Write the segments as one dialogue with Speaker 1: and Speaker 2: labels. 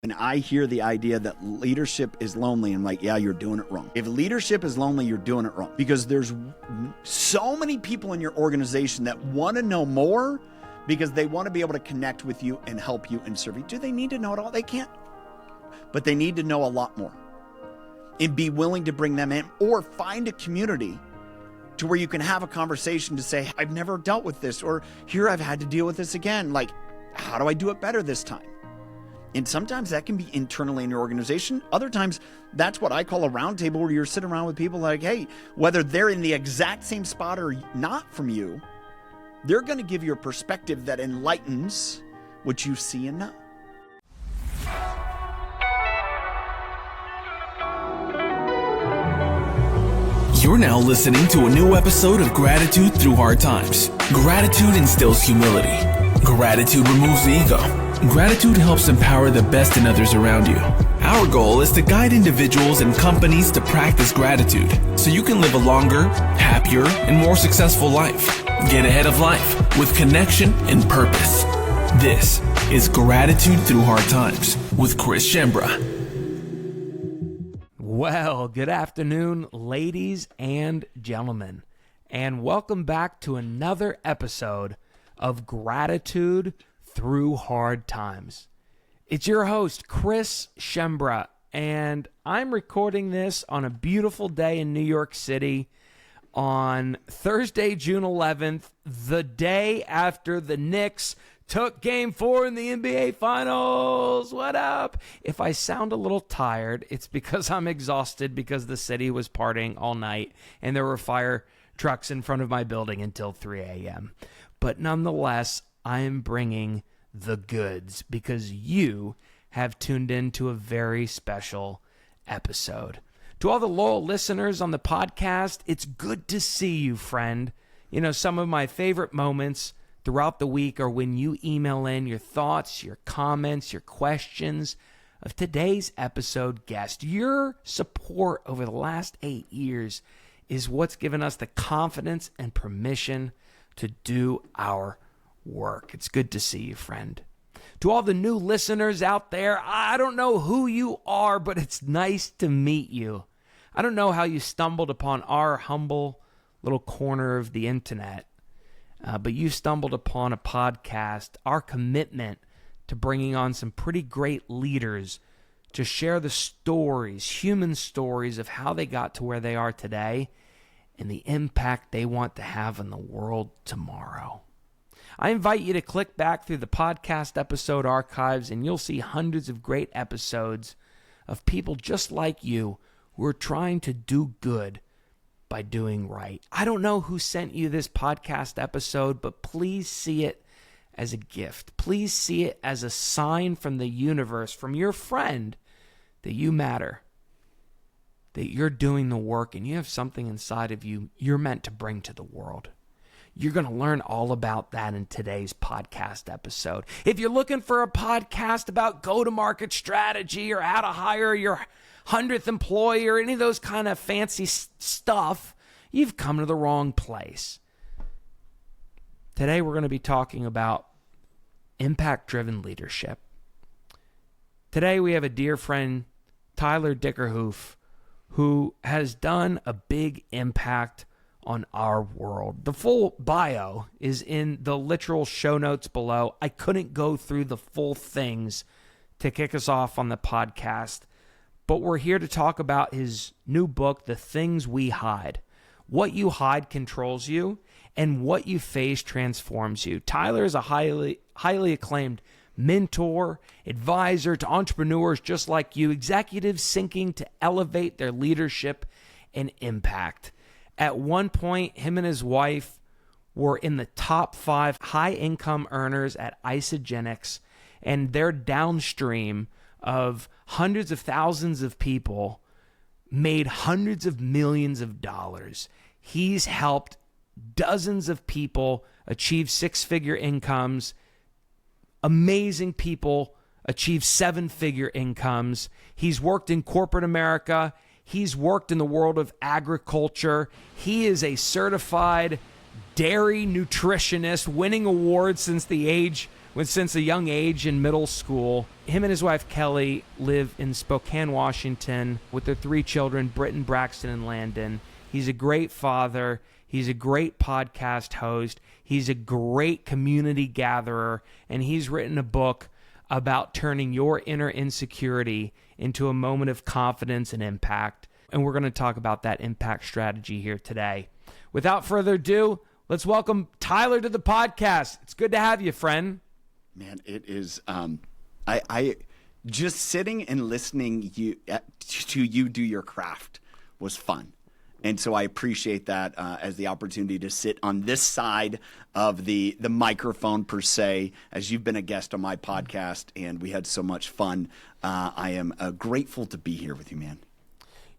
Speaker 1: And I hear the idea that leadership is lonely, I'm like, yeah, you're doing it wrong. If leadership is lonely, you're doing it wrong. Because there's so many people in your organization that want to know more because they want to be able to connect with you and help you and serve you. Do they need to know it all? They can't. But they need to know a lot more. And be willing to bring them in, or find a community to where you can have a conversation to say, I've never dealt with this, or here I've had to deal with this again. Like, how do I do it better this time? And sometimes that can be internally in your organization. Other times, that's what I call a round table, where you're sitting around with people like, hey, whether they're in the exact same spot or not from you, they're going to give you a perspective that enlightens what you see and know.
Speaker 2: You're now listening to a new episode of Gratitude Through Hard Times. Gratitude instills humility. Gratitude removes the ego. Gratitude helps empower the best in others around you. Our goal is to guide individuals and companies to practice gratitude so you can live a longer, happier, and more successful life. Get ahead of life with connection and purpose. This is Gratitude Through Hard Times with Schembra.
Speaker 3: Well, good afternoon, ladies and gentlemen, and welcome back to another episode of Gratitude Through Hard Times. It's your host, Schembra, and I'm recording this on a beautiful day in New York City on Thursday, June 11th, the day after the Knicks took Game 4 in the NBA Finals. What up? If I sound a little tired, it's because I'm exhausted because the city was partying all night and there were fire trucks in front of my building until 3 a.m. But nonetheless, I am bringing the goods because you have tuned in to a very special episode. To all the loyal listeners on the podcast, it's good to see you, friend. You know, some of my favorite moments throughout the week are when you email in your thoughts, your comments, your questions of today's episode guest. Your support over the last 8 years is what's given us the confidence and permission to do our work. It's good to see you, friend. To all the new listeners out there, I don't know who you are, but it's nice to meet you. I don't know how you stumbled upon our humble little corner of the internet. But you stumbled upon a podcast, our commitment to bringing on some pretty great leaders to share the stories, human stories of how they got to where they are today and the impact they want to have in the world tomorrow. I invite you to click back through the podcast episode archives and you'll see hundreds of great episodes of people just like you who are trying to do good by doing right. I don't know who sent you this podcast episode, but please see it as a gift. Please see it as a sign from the universe, from your friend, that you matter, that you're doing the work and you have something inside of you you're meant to bring to the world. You're going to learn all about that in today's podcast episode. If you're looking for a podcast about go-to-market strategy or how to hire your 100th employee or any of those kind of fancy stuff, you've come to the wrong place. Today we're going to be talking about impact-driven leadership. Today we have a dear friend, Tyler Dickerhoof, who has done a big impact on our world. The full bio is in the literal show notes below. I couldn't go through the full things to kick us off on the podcast, but we're here to talk about his new book, The Things We Hide. What you hide controls you, and what you face transforms you. Tyler is a highly acclaimed mentor, advisor to entrepreneurs just like you, executives seeking to elevate their leadership and impact. At one point, him and his wife were in the top 5 high-income earners at Isagenix, and they're downstream of hundreds of thousands of people, made hundreds of millions of dollars. He's helped dozens of people achieve 6-figure incomes, amazing people achieve 7-figure incomes. He's worked in corporate America. He's worked in the world of agriculture. He is a certified dairy nutritionist, winning awards since the age since a young age in middle school. Him and his wife Kelly live in Spokane, Washington with their 3 children, Britton, Braxton, and Landon. He's a great father. He's a great podcast host. He's a great community gatherer, and he's written a book about turning your inner insecurity into a moment of confidence and impact. And we're going to talk about that impact strategy here today. Without further ado, let's welcome Tyler to the podcast. It's good to have you, friend.
Speaker 1: Man, it is. I just sitting and listening to you do your craft was fun. And so I appreciate that as the opportunity to sit on this side of the microphone, per se, as you've been a guest on my podcast, and we had so much fun. I am grateful to be here with you, man.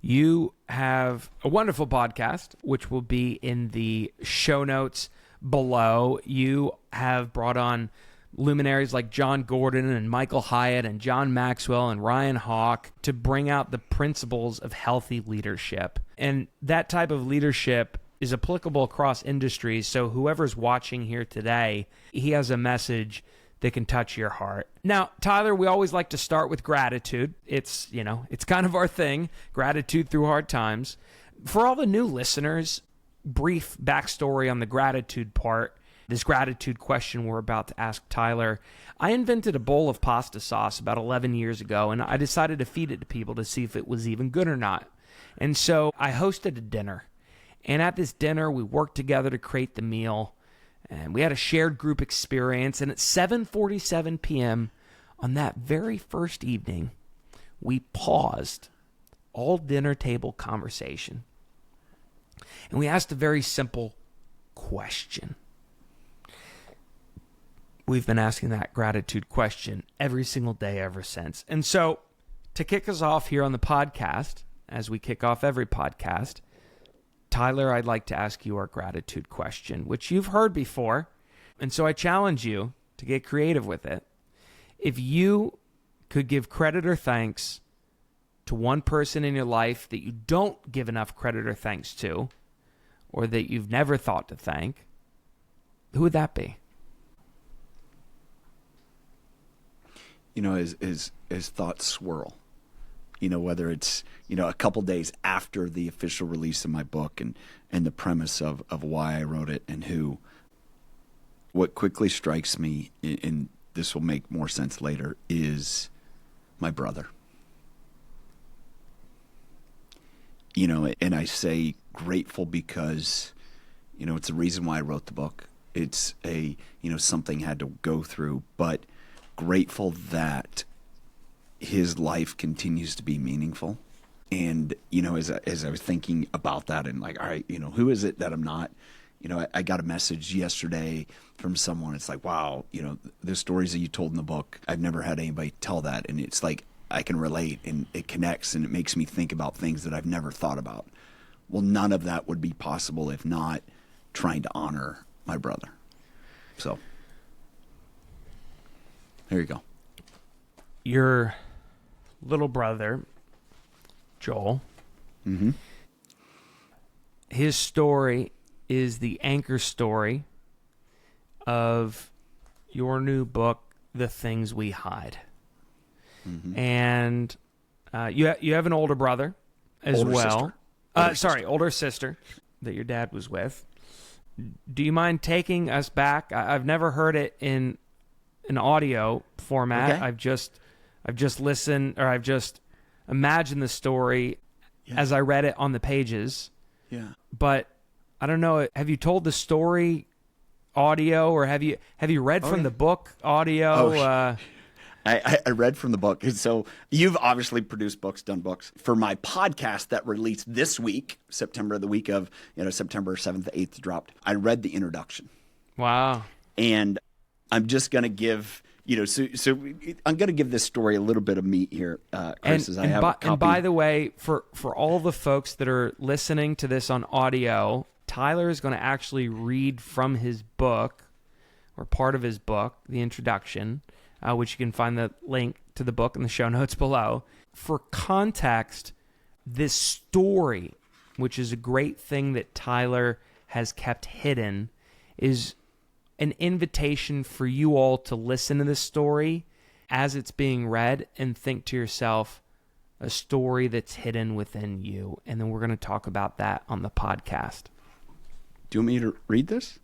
Speaker 3: You have a wonderful podcast, which will be in the show notes below. You have brought on luminaries like John Gordon and Michael Hyatt and John Maxwell and Ryan Hawk to bring out the principles of healthy leadership. And that type of leadership is applicable across industries. So whoever's watching here today, he has a message that can touch your heart. Now, Tyler, we always like to start with gratitude. It's kind of our thing, gratitude through hard times. For all the new listeners, brief backstory on the gratitude part. This gratitude question we're about to ask Tyler. I invented a bowl of pasta sauce about 11 years ago, and I decided to feed it to people to see if it was even good or not. And so I hosted a dinner. And at this dinner, we worked together to create the meal. And we had a shared group experience. And at 7:47 p.m. on that very first evening, we paused all dinner table conversation. And we asked a very simple question. We've been asking that gratitude question every single day ever since. And so to kick us off here on the podcast, as we kick off every podcast, Tyler, I'd like to ask you our gratitude question, which you've heard before. And so I challenge you to get creative with it. If you could give credit or thanks to one person in your life that you don't give enough credit or thanks to, or that you've never thought to thank, who would that be?
Speaker 1: As thoughts swirl, whether it's, a couple days after the official release of my book and the premise of why I wrote it and who, what quickly strikes me, and this will make more sense later, is my brother. And I say grateful because, it's the reason why I wrote the book. It's something I had to go through, but grateful that his life continues to be meaningful. And, as I was thinking about that and like, all right, who is it that I'm not? I got a message yesterday from someone. It's like, wow, the stories that you told in the book, I've never had anybody tell that. And it's like, I can relate and it connects and it makes me think about things that I've never thought about. Well, none of that would be possible if not trying to honor my brother. So there you go.
Speaker 3: Your little brother, Joel, his story is the anchor story of your new book, The Things We Hide. And you have an older brother as well. Older sister that your dad was with. Do you mind taking us back? I've never heard it in an audio format. Okay. I've just listened, or I've just imagined the story as I read it on the pages. Yeah. But I don't know. Have you told the story audio, or have you read from the book audio?
Speaker 1: I read from the book. So you've obviously produced books, done books. For my podcast that released this week, September 7th, 8th dropped, I read the introduction.
Speaker 3: Wow.
Speaker 1: And I'm just going to give, so I'm going to give this story a little bit of meat here, Chris, as I have a copy.
Speaker 3: And by the way, for all the folks that are listening to this on audio, Tyler is going to actually read from his book, or part of his book, the introduction, which you can find the link to the book in the show notes below. For context, this story, which is a great thing that Tyler has kept hidden, is an invitation for you all to listen to this story as it's being read and think to yourself, a story that's hidden within you. And then we're going to talk about that on the podcast.
Speaker 1: Do you want me to read this?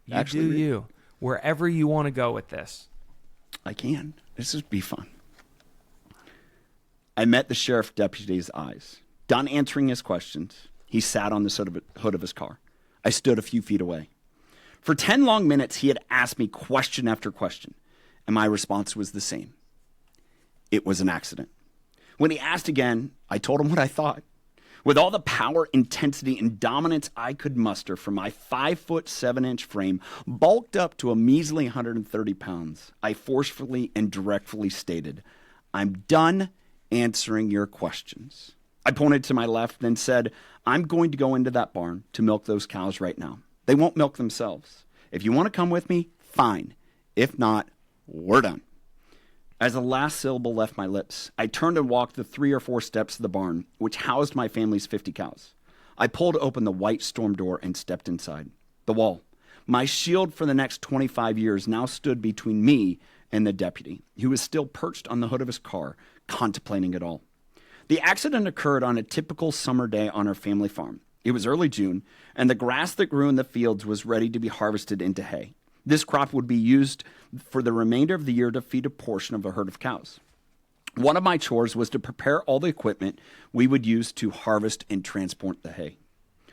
Speaker 3: You do you. Wherever you want to go with this.
Speaker 1: I can. This would be fun. I met the sheriff deputy's eyes. Done answering his questions, he sat on the hood of his car. I stood a few feet away. For 10 long minutes, he had asked me question after question, and my response was the same. It was an accident. When he asked again, I told him what I thought. With all the power, intensity, and dominance I could muster from my 5'7" frame, bulked up to a measly 130 pounds, I forcefully and directly stated, I'm done answering your questions. I pointed to my left and said, I'm going to go into that barn to milk those cows right now. They won't milk themselves. If you want to come with me, fine. If not, we're done. As the last syllable left my lips, I turned and walked the 3 or 4 steps to the barn, which housed my family's 50 cows. I pulled open the white storm door and stepped inside. The wall, my shield for the next 25 years, now stood between me and the deputy, who was still perched on the hood of his car, contemplating it all. The accident occurred on a typical summer day on our family farm. It was early June, and the grass that grew in the fields was ready to be harvested into hay. This crop would be used for the remainder of the year to feed a portion of a herd of cows. One of my chores was to prepare all the equipment we would use to harvest and transport the hay.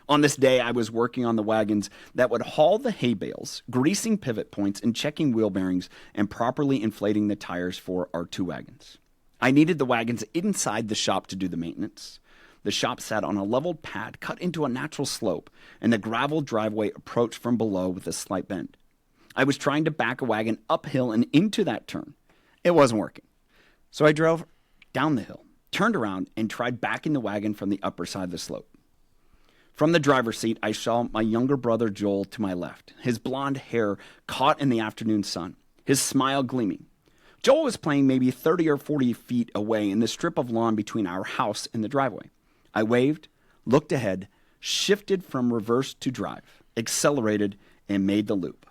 Speaker 1: On this day, I was working on the wagons that would haul the hay bales, greasing pivot points and checking wheel bearings and properly inflating the tires for our 2 wagons. I needed the wagons inside the shop to do the maintenance. The shop sat on a leveled pad cut into a natural slope, and the gravel driveway approached from below with a slight bend. I was trying to back a wagon uphill and into that turn. It wasn't working. So I drove down the hill, turned around, and tried backing the wagon from the upper side of the slope. From the driver's seat, I saw my younger brother Joel to my left, his blonde hair caught in the afternoon sun, his smile gleaming. Joel was playing maybe 30 or 40 feet away in the strip of lawn between our house and the driveway. I waved, looked ahead, shifted from reverse to drive, accelerated, and made the loop.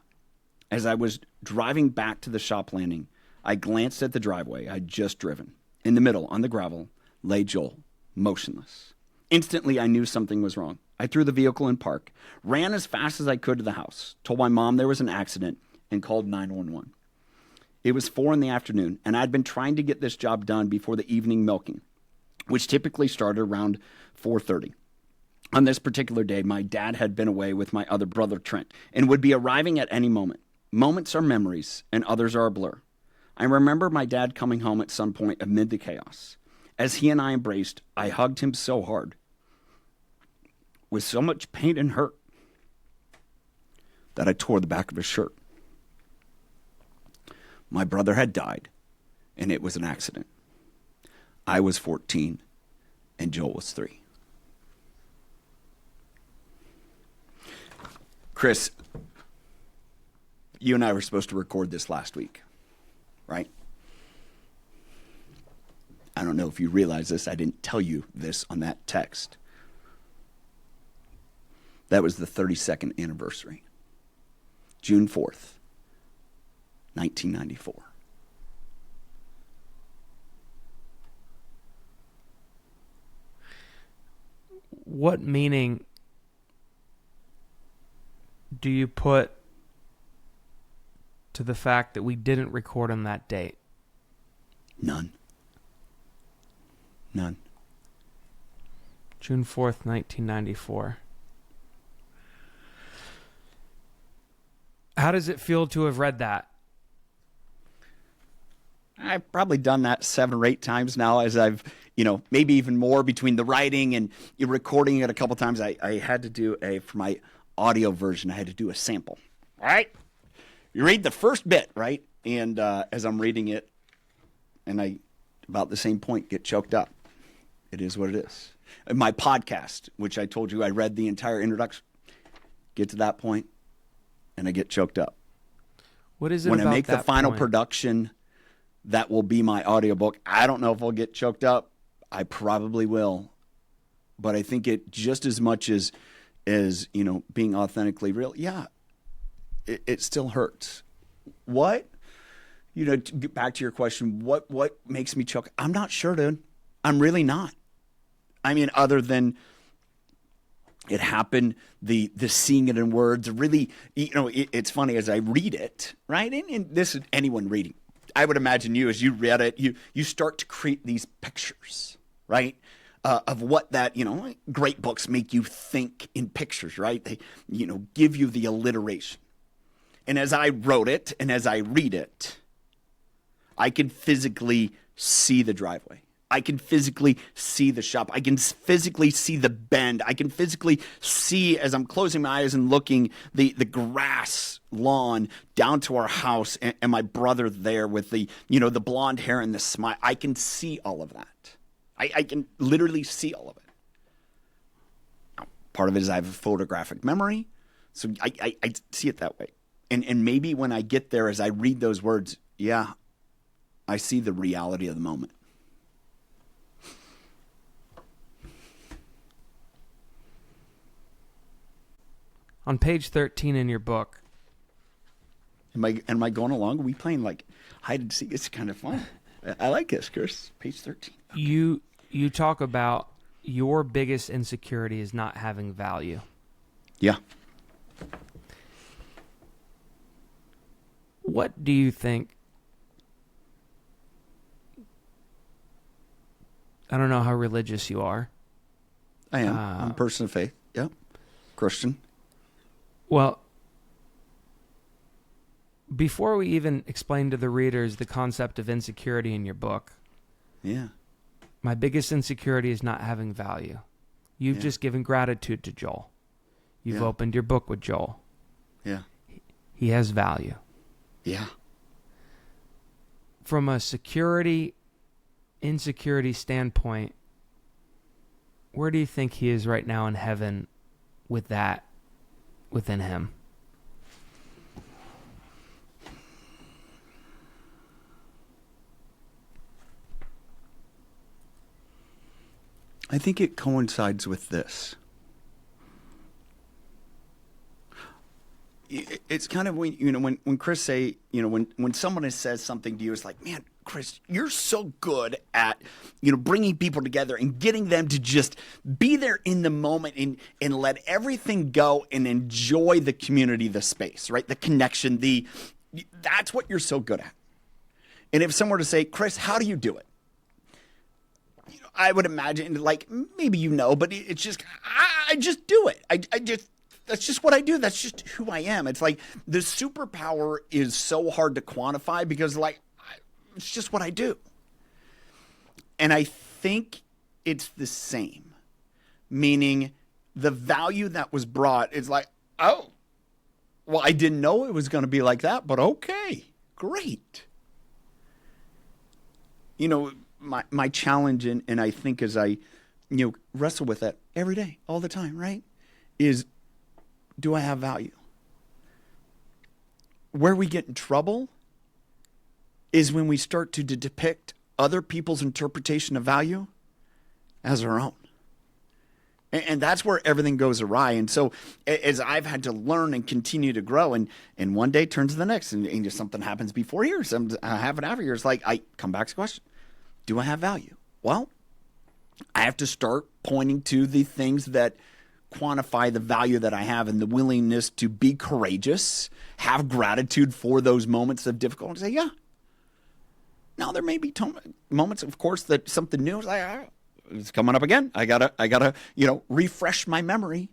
Speaker 1: As I was driving back to the shop landing, I glanced at the driveway I'd just driven. In the middle, on the gravel, lay Joel, motionless. Instantly, I knew something was wrong. I threw the vehicle in park, ran as fast as I could to the house, told my mom there was an accident, and called 911. It was 4 p.m, and I'd been trying to get this job done before the evening milking, which typically started around 4:30. On this particular day, my dad had been away with my other brother, Trent, and would be arriving at any moment. Moments are memories, and others are a blur. I remember my dad coming home at some point amid the chaos. As he and I embraced, I hugged him so hard, with so much pain and hurt, that I tore the back of his shirt. My brother had died, and it was an accident. I was 14, and Joel was 3. Chris, you and I were supposed to record this last week, right? I don't know if you realize this. I didn't tell you this on that text. That was the 32nd anniversary. June 4th, 1994.
Speaker 3: What meaning do you put to the fact that we didn't record on that date?
Speaker 1: None.
Speaker 3: June 4th, 1994. How does it feel to have read that?
Speaker 1: I've probably done that 7 or 8 times now, as I've, maybe even more between the writing and recording it a couple times. I had to do for my audio version, I had to do a sample. All right? You read the first bit, right? And as I'm reading it, and I, about the same point, get choked up. It is what it is. In my podcast, which I told you I read the entire introduction, get to that point, and I get choked up.
Speaker 3: What is it
Speaker 1: when
Speaker 3: about
Speaker 1: I make the final
Speaker 3: point?
Speaker 1: production that will be my audiobook? I don't know if I'll get choked up. I probably will. But I think it just as much as being authentically real. Yeah, it still hurts. What, to get back to your question, what makes me choke? I'm not sure, dude. I'm really not. I mean, other than it happened, the seeing it in words, really, it's funny as I read it, right? And this is anyone reading. I would imagine you, as you read it, you start to create these pictures, right? Of what that, great books make you think in pictures, right? They, give you the alliteration. And as I wrote it and as I read it, I can physically see the driveway. I can physically see the shop. I can physically see the bend. I can physically see, as I'm closing my eyes and looking, the grass lawn down to our house and my brother there with the blonde hair and the smile. I can see all of that. I can literally see all of it. Now, part of it is I have a photographic memory, so I see it that way. And maybe when I get there, as I read those words, yeah, I see the reality of the moment.
Speaker 3: On page 13 in your book.
Speaker 1: Am I going along? Are we playing like hide and seek? It's kind of fun. I like this, Chris. Page 13. Okay.
Speaker 3: You talk about your biggest insecurity is not having value.
Speaker 1: Yeah.
Speaker 3: What do you think? I don't know how religious you are.
Speaker 1: I am. I'm a person of faith. Yeah. Christian.
Speaker 3: Well, before we even explain to the readers the concept of insecurity in your book,
Speaker 1: yeah,
Speaker 3: my biggest insecurity is not having value. You've just given gratitude to Joel. You've opened your book with Joel.
Speaker 1: Yeah.
Speaker 3: He has value.
Speaker 1: Yeah.
Speaker 3: From a insecurity standpoint, where do you think he is right now in heaven with that within him?
Speaker 1: I think it coincides with this. It's kind of when Chris say, when someone says something to you, it's like, man, Chris, you're so good at, bringing people together and getting them to just be there in the moment and let everything go and enjoy the community, the space, right? The connection, that's what you're so good at. And if someone were to say, Chris, how do you do it? I would imagine, like, maybe but it's just, I just do it. That's just what I do. That's just who I am. It's like the superpower is so hard to quantify because, like, it's just what I do. And I think it's the same, meaning the value that was brought is like, oh, well, I didn't know it was going to be like that, but okay, great. My challenge, and I think as I, wrestle with that every day, all the time, right, is, do I have value? Where we get in trouble is when we start to depict other people's interpretation of value as our own. And that's where everything goes awry. And so as I've had to learn and continue to grow, and one day turns to the next, and just something happens before here, something happen after here, it's like I come back to the question, do I have value? Well, I have to start pointing to the things that quantify the value that I have and the willingness to be courageous, have gratitude for those moments of difficulty, and say, yeah. Now there may be moments, of course, that something new is like, it's coming up again. I gotta, refresh my memory,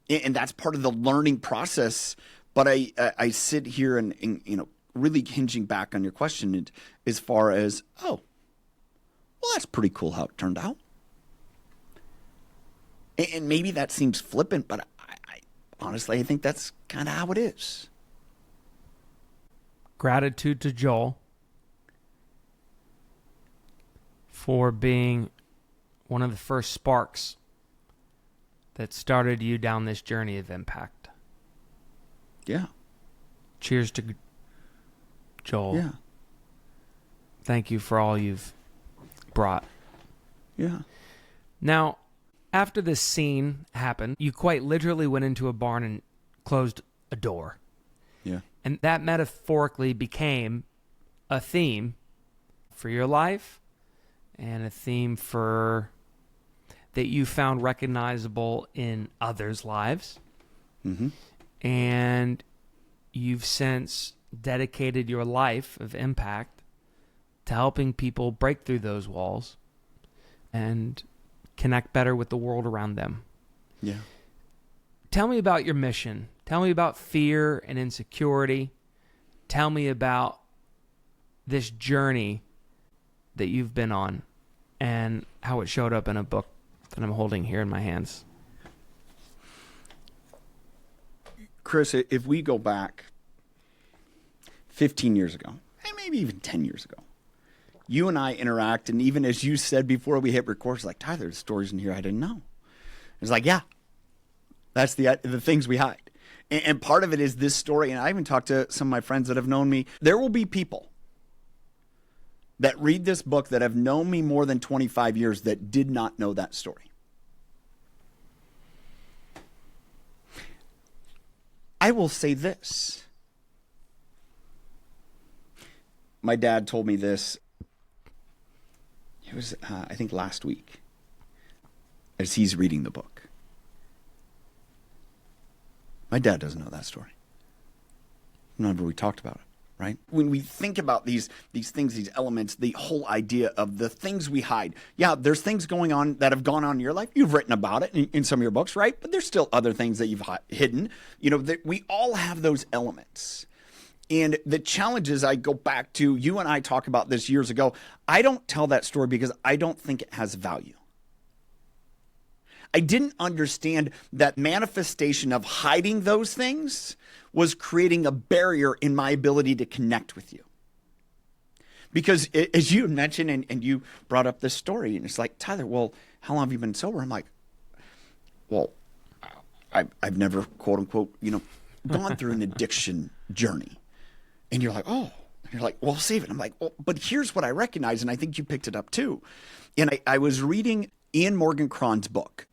Speaker 1: and that's part of the learning process. But I sit here and really hinging back on your question as far as, oh, well, that's pretty cool how it turned out. And maybe that seems flippant, but I honestly, I think that's kind of how it is.
Speaker 3: Gratitude to Joel for being one of the first sparks that started you down this journey of impact.
Speaker 1: Yeah.
Speaker 3: Cheers to Joel.
Speaker 1: Yeah.
Speaker 3: Thank you for all you've brought.
Speaker 1: Yeah.
Speaker 3: Now, after this scene happened, you quite literally went into a barn and closed a door.
Speaker 1: Yeah.
Speaker 3: And that metaphorically became a theme for your life and a theme for that you found recognizable in others' lives.
Speaker 1: Mm-hmm.
Speaker 3: And you've since dedicated your life of impact to helping people break through those walls and connect better with the world around them.
Speaker 1: Yeah.
Speaker 3: Tell me about your mission. Tell me about fear and insecurity. Tell me about this journey that you've been on and how it showed up in a book that I'm holding here in my hands.
Speaker 1: Chris, if we go back 15 years ago, and maybe even 10 years ago, you and I interact, and even as you said before we hit record, it's like, Tyler, the stories in here I didn't know. It's like, yeah, that's the things we hide. And part of it is this story, and I even talked to some of my friends that have known me. There will be people that read this book that have known me more than 25 years that did not know that story. I will say this. My dad told me this. It was, I think, last week, as he's reading the book. My dad doesn't know that story. Remember, we talked about it, right? When we think about these things, these elements, the whole idea of the things we hide. Yeah, there's things going on that have gone on in your life. You've written about it in some of your books, right? But there's still other things that you've hidden. You know, that we all have those elements. And the challenges, I go back to, you and I talked about this years ago. I don't tell that story because I don't think it has value. I didn't understand that manifestation of hiding those things was creating a barrier in my ability to connect with you. Because as you mentioned, and you brought up this story, and it's like, Tyler, well, how long have you been sober? I'm like, well, I've never, quote unquote, gone through an addiction journey. And you're like, oh, and you're like, well, save it. I'm like, well, but here's what I recognize, and I think you picked it up too. And I was reading Ian Morgan Cron's book,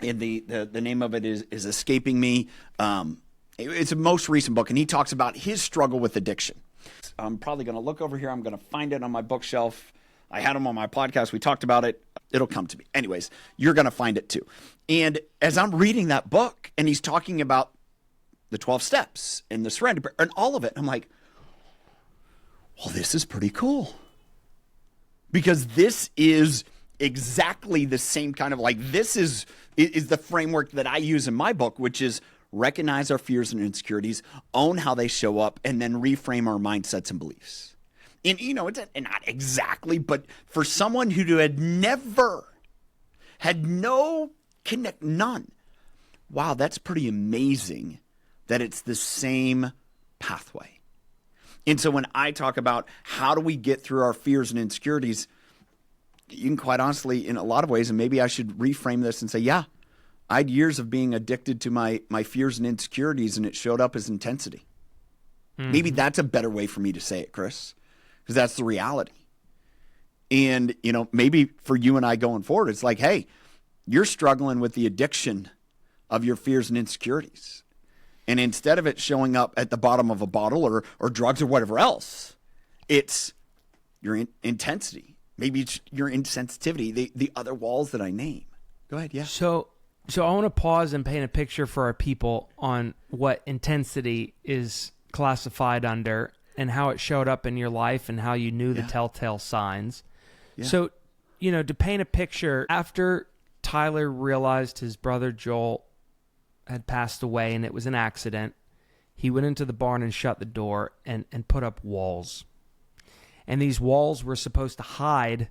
Speaker 1: and the name of it is escaping me. It's a most recent book, and he talks about his struggle with addiction. I'm probably going to look over here. I'm going to find it on my bookshelf. I had him on my podcast. We talked about it. It'll come to me. Anyways, you're going to find it too. And as I'm reading that book, and he's talking about the 12 steps and the surrender and all of it, I'm like, well, this is pretty cool. Because this is exactly the same kind of, like, this is the framework that I use in my book, which is recognize our fears and insecurities, own how they show up, and then reframe our mindsets and beliefs. And, it's not exactly, but for someone who had none, wow, that's pretty amazing that it's the same pathway. And so when I talk about how do we get through our fears and insecurities, you can quite honestly, in a lot of ways, and maybe I should reframe this and say, yeah, I had years of being addicted to my fears and insecurities, and it showed up as intensity. Mm-hmm. Maybe that's a better way for me to say it, Chris, because that's the reality. And, maybe for you and I going forward, it's like, hey, you're struggling with the addiction of your fears and insecurities. And instead of it showing up at the bottom of a bottle or drugs or whatever else, it's your intensity. Maybe it's your insensitivity, the other walls that I name. Go ahead, yeah.
Speaker 3: So I want to pause and paint a picture for our people on what intensity is classified under and how it showed up in your life and how you knew the telltale signs. Yeah. So, to paint a picture, after Tyler realized his brother Joel had passed away and it was an accident, he went into the barn and shut the door and put up walls. And these walls were supposed to hide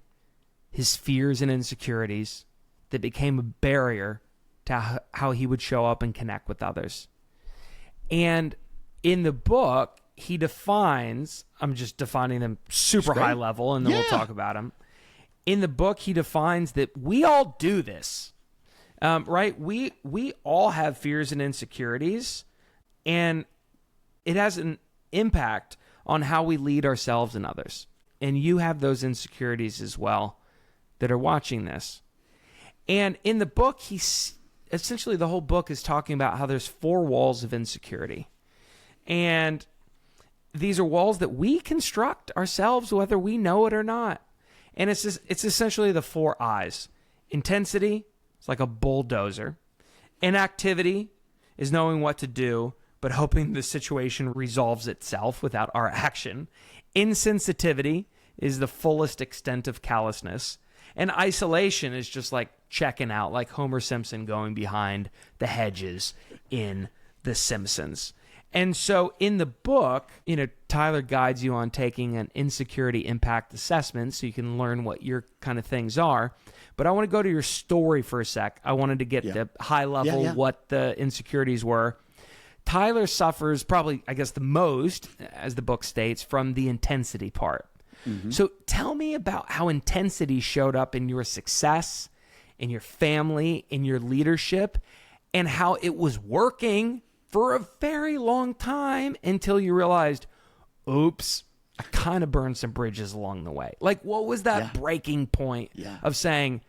Speaker 3: his fears and insecurities that became a barrier to how he would show up and connect with others. And in the book, he defines, I'm just defining them super high level, and then we'll talk about them. In the book, he defines that we all do this, right? We all have fears and insecurities, and it has an impact on how we lead ourselves and others. And you have those insecurities as well that are watching this. And in the book, essentially the whole book is talking about how there's 4 walls of insecurity. And these are walls that we construct ourselves, whether we know it or not. And it's essentially the 4 I's. Intensity, it's like a bulldozer. Inactivity is knowing what to do, but hoping the situation resolves itself without our action. Insensitivity is the fullest extent of callousness. And isolation is just like checking out, like Homer Simpson going behind the hedges in The Simpsons. And so in the book, Tyler guides you on taking an insecurity impact assessment so you can learn what your kind of things are. But I want to go to your story for a sec. I wanted to get the high level, what the insecurities were. Tyler suffers probably, I guess, the most, as the book states, from the intensity part. Mm-hmm. So tell me about how intensity showed up in your success, in your family, in your leadership, and how it was working for a very long time until you realized, oops, I kind of burned some bridges along the way. Like, what was that breaking point of saying,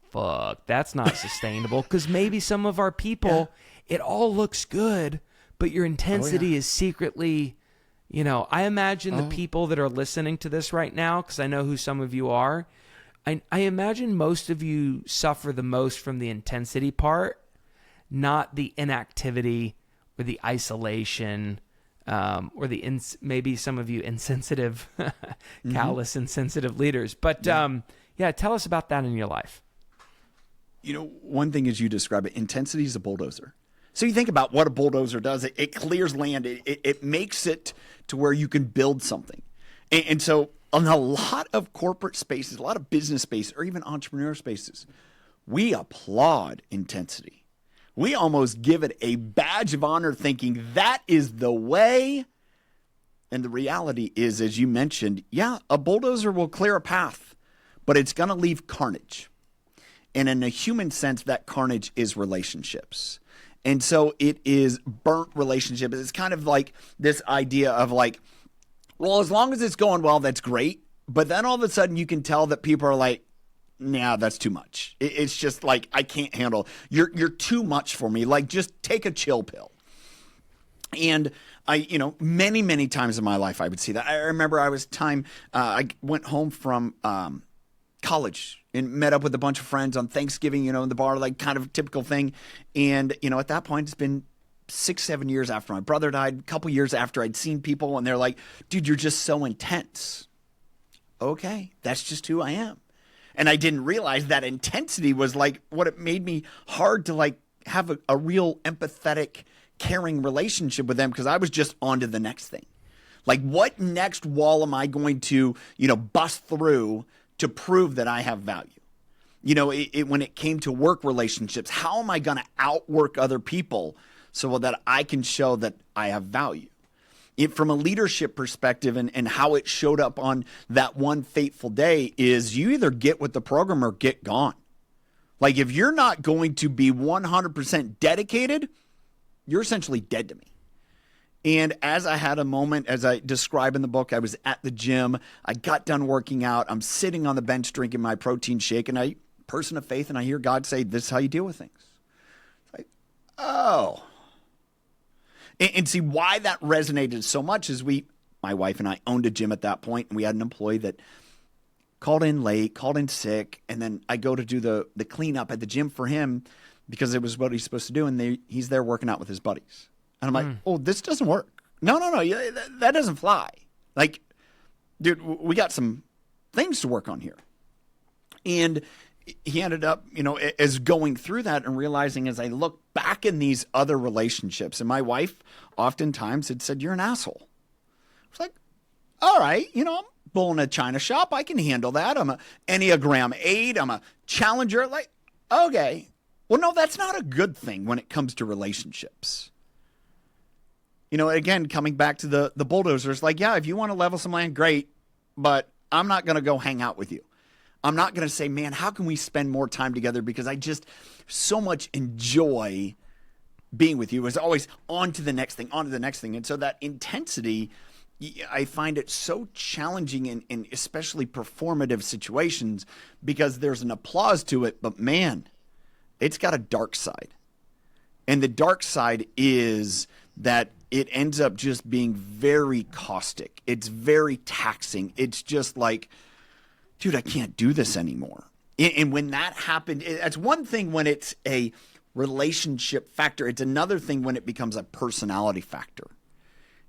Speaker 3: fuck, that's not sustainable? Because maybe some of our people, it all looks good, but your intensity is secretly, I imagine the people that are listening to this right now, because I know who some of you are, I imagine most of you suffer the most from the intensity part, not the inactivity or the isolation, or maybe some of you insensitive, callous, insensitive leaders. But tell us about that in your life.
Speaker 1: One thing as you describe it, intensity is a bulldozer. So you think about what a bulldozer does. It clears land. It makes it to where you can build something. And so in a lot of corporate spaces, a lot of business spaces, or even entrepreneur spaces, we applaud intensity. We almost give it a badge of honor, thinking that is the way. And the reality is, as you mentioned, a bulldozer will clear a path, but it's going to leave carnage. And in a human sense, that carnage is relationships. And so it is burnt relationships. It's kind of like this idea of like, well, as long as it's going well, that's great. But then all of a sudden you can tell that people are like, nah, that's too much. It's just like, I can't handle. You're too much for me. Like, just take a chill pill. And many, many times in my life, I would see that. I remember I went home from college and met up with a bunch of friends on Thanksgiving, in the bar, like kind of a typical thing. And, at that point, it's been 6-7 years after my brother died, a couple years after I'd seen people, and they're like, dude, you're just so intense. Okay, that's just who I am. And I didn't realize that intensity was like what it made me hard to like have a real empathetic, caring relationship with them, because I was just on to the next thing. Like, what next wall am I going to, bust through to prove that I have value? When it came to work relationships, how am I going to outwork other people so that I can show that I have value? From a leadership perspective, and how it showed up on that one fateful day is you either get with the program or get gone. Like, if you're not going to be 100% dedicated, you're essentially dead to me. And as I had a moment, as I describe in the book, I was at the gym. I got done working out. I'm sitting on the bench drinking my protein shake, and person of faith, and I hear God say, this is how you deal with things. It's like, oh. And see why that resonated so much is my wife and I owned a gym at that point, and we had an employee that called in late, called in sick, and then I go to do the cleanup at the gym for him because it was what he's supposed to do, and he's there working out with his buddies. And I'm like, oh, this doesn't work. No, that doesn't fly. Like, dude, we got some things to work on here. And he ended up, as going through that and realizing as I look back in these other relationships, and my wife oftentimes had said, you're an asshole. It's like, all right, I'm bull in a china shop. I can handle that. I'm a Enneagram 8. I'm a challenger. Like, okay. Well, no, that's not a good thing when it comes to relationships. Again, coming back to the bulldozers, like, if you want to level some land, great, but I'm not going to go hang out with you. I'm not going to say, man, how can we spend more time together? Because I just so much enjoy being with you. It's always on to the next thing, on to the next thing. And so that intensity, I find it so challenging in especially performative situations because there's an applause to it. But man, it's got a dark side. And the dark side is that it ends up just being very caustic. It's very taxing. It's just like, dude, I can't do this anymore. And when that happened, it's one thing when it's a relationship factor. It's another thing when it becomes a personality factor.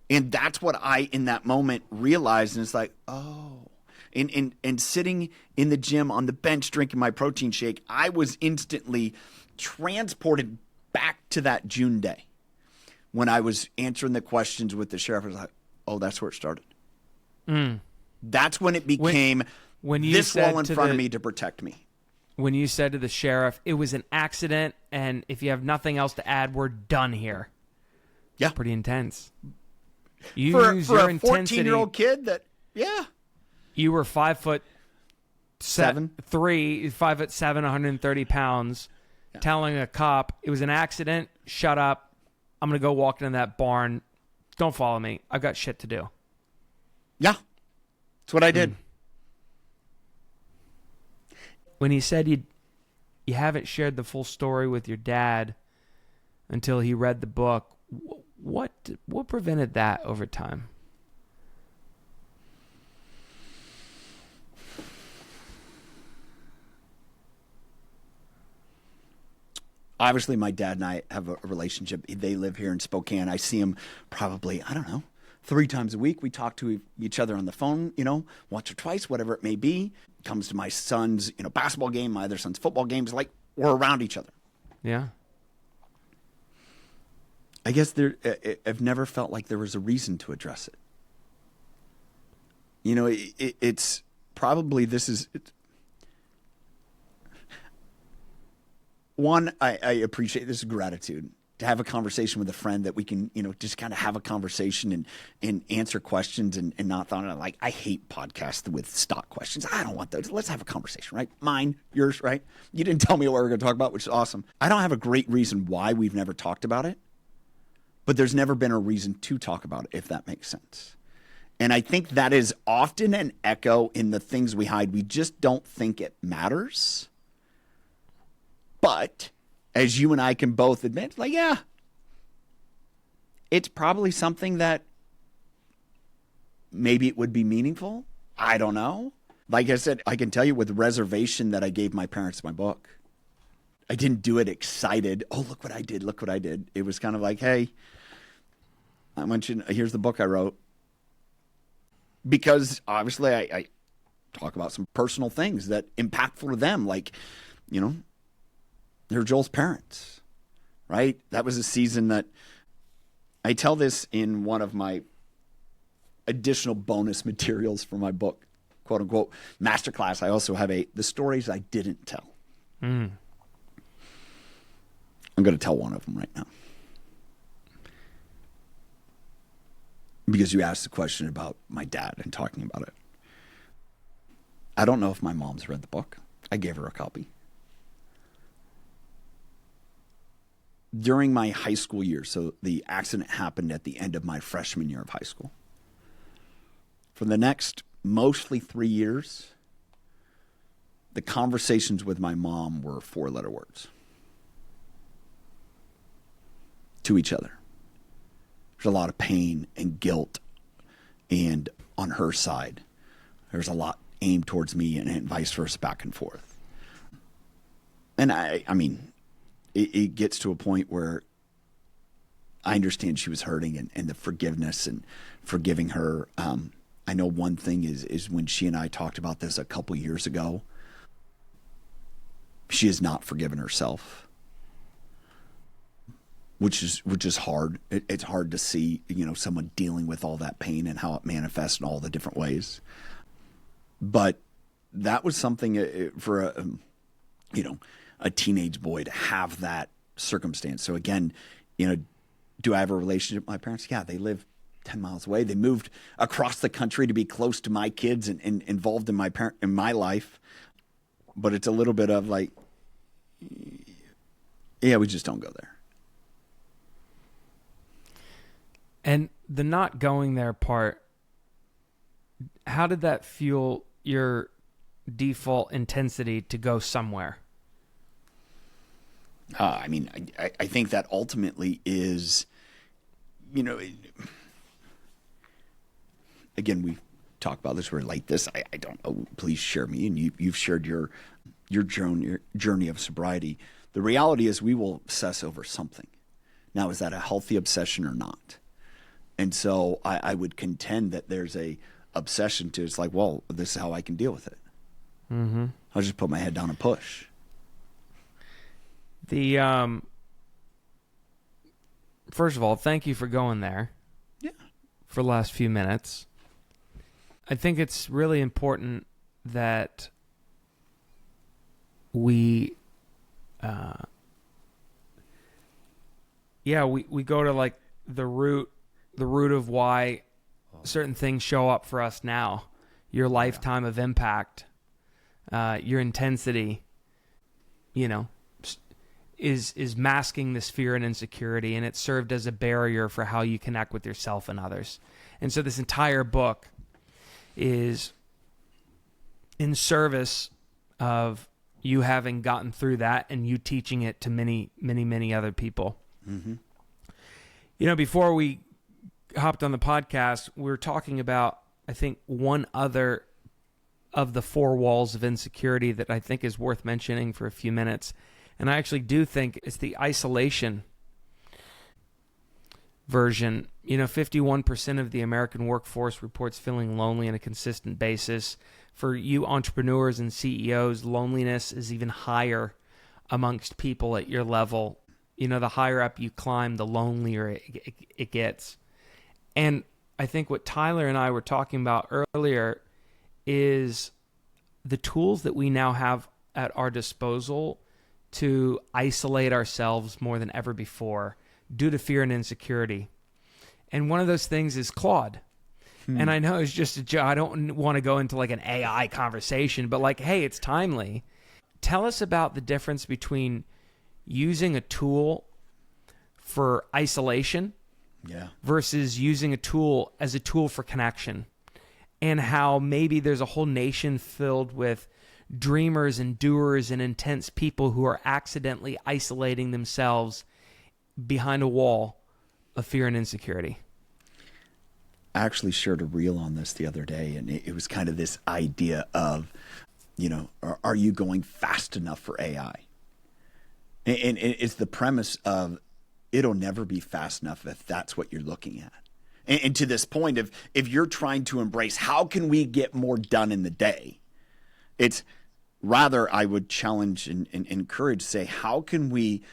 Speaker 1: And that's what I, in that moment, realized. And it's like, oh. And sitting in the gym on the bench drinking my protein shake, I was instantly transported back to that June day when I was answering the questions with the sheriff. I was like, oh, that's where it started. That's when it became
Speaker 3: when you
Speaker 1: this
Speaker 3: said
Speaker 1: wall in front of me to protect me.
Speaker 3: When you said to the sheriff, it was an accident, and if you have nothing else to add, we're done here.
Speaker 1: Yeah.
Speaker 3: Pretty intense. You
Speaker 1: For
Speaker 3: use your
Speaker 1: a
Speaker 3: intensity.
Speaker 1: 14-year-old kid that, yeah.
Speaker 3: You were 5'7", 5'7", 130 pounds, telling a cop it was an accident. Shut up. I'm gonna go walk into that barn. Don't follow me. I've got shit to do.
Speaker 1: Yeah, that's what I did.
Speaker 3: When he said you haven't shared the full story with your dad until he read the book, what prevented that over time?
Speaker 1: Obviously, my dad and I have a relationship. They live here in Spokane. I see him probably, 3 times a week. We talk to each other on the phone, once or twice, whatever it may be. Comes to my son's, basketball game, my other son's football games. Like, we're around each other.
Speaker 3: Yeah.
Speaker 1: I guess I've never felt like there was a reason to address it. It's probably one, I appreciate this gratitude to have a conversation with a friend that we can, just kind of have a conversation and answer questions and not thought of like, I hate podcasts with stock questions. I don't want those. Let's have a conversation, right? Mine, yours, right? You didn't tell me what we were going to talk about, which is awesome. I don't have a great reason why we've never talked about it, but there's never been a reason to talk about it, if that makes sense. And I think that is often an echo in the things we hide. We just don't think it matters. But as you and I can both admit, like, yeah, it's probably something that maybe it would be meaningful. I don't know. Like I said, I can tell you with reservation that I gave my parents my book. I didn't do it excited. Oh, look what I did. Look what I did. It was kind of like, hey, I want you to, here's the book I wrote. Because obviously I talk about some personal things that impactful to them. Like, they're Joel's parents, right? That was a season that I tell this in one of my additional bonus materials for my book, quote unquote, masterclass. I also have the stories I didn't tell. I'm going to tell one of them right now. Because you asked the question about my dad and talking about it. I don't know if my mom's read the book. I gave her a copy. During my high school year, so the accident happened at the end of my freshman year of high school. For the next mostly 3 years, the conversations with my mom were 4-letter words. To each other. There's a lot of pain and guilt, and on her side, there's a lot aimed towards me and vice versa, back and forth. And I mean, it gets to a point where I understand she was hurting and the forgiveness and forgiving her. I know one thing is when she and I talked about this a couple years ago, she has not forgiven herself, which is hard. It's hard to see, someone dealing with all that pain and how it manifests in all the different ways. But that was something for a teenage boy to have that circumstance. So again, do I have a relationship with my parents? Yeah, they live 10 miles away. They moved across the country to be close to my kids and involved in my life. But it's a little bit of like, yeah, we just don't go there.
Speaker 3: And the not going there part, how did that fuel your default intensity to go somewhere?
Speaker 1: I think that ultimately is again, we talk about this. We're like this. I don't know. Please share me. And you've shared your journey of sobriety. The reality is we will obsess over something. Now, is that a healthy obsession or not? And so I would contend that there's a obsession to, it's like, well, this is how I can deal with it.
Speaker 3: Mm-hmm.
Speaker 1: I'll just put my head down and push.
Speaker 3: First of all, thank you for going there.
Speaker 1: Yeah.
Speaker 3: For the last few minutes. I think it's really important that we go to like the root of why certain things show up for us now. Your lifetime of impact, your intensity, is masking this fear and insecurity, and it served as a barrier for how you connect with yourself and others. And so this entire book is in service of you having gotten through that and you teaching it to many, many, many other people.
Speaker 1: Mm-hmm.
Speaker 3: Before we hopped on the podcast, we were talking about, I think, one other of the four walls of insecurity that I think is worth mentioning for a few minutes. And I actually do think it's the isolation version. 51% of the American workforce reports feeling lonely on a consistent basis. For you entrepreneurs and CEOs, loneliness is even higher amongst people at your level. The higher up you climb, the lonelier it gets. And I think what Tyler and I were talking about earlier is the tools that we now have at our disposal to isolate ourselves more than ever before due to fear and insecurity. And one of those things is Claude. And I know it's just a joke. I don't want to go into like an AI conversation, but like, hey, it's timely. Tell us about the difference between using a tool for isolation versus using a tool as a tool for connection, and how maybe there's a whole nation filled with dreamers and doers and intense people who are accidentally isolating themselves behind a wall of fear and insecurity.
Speaker 1: I actually shared a reel on this the other day, and it was kind of this idea of, are you going fast enough for AI? And it's the premise of it'll never be fast enough if that's what you're looking at. And to this point, if you're trying to embrace how can we get more done in the day, it's rather I would challenge and encourage, say, how can we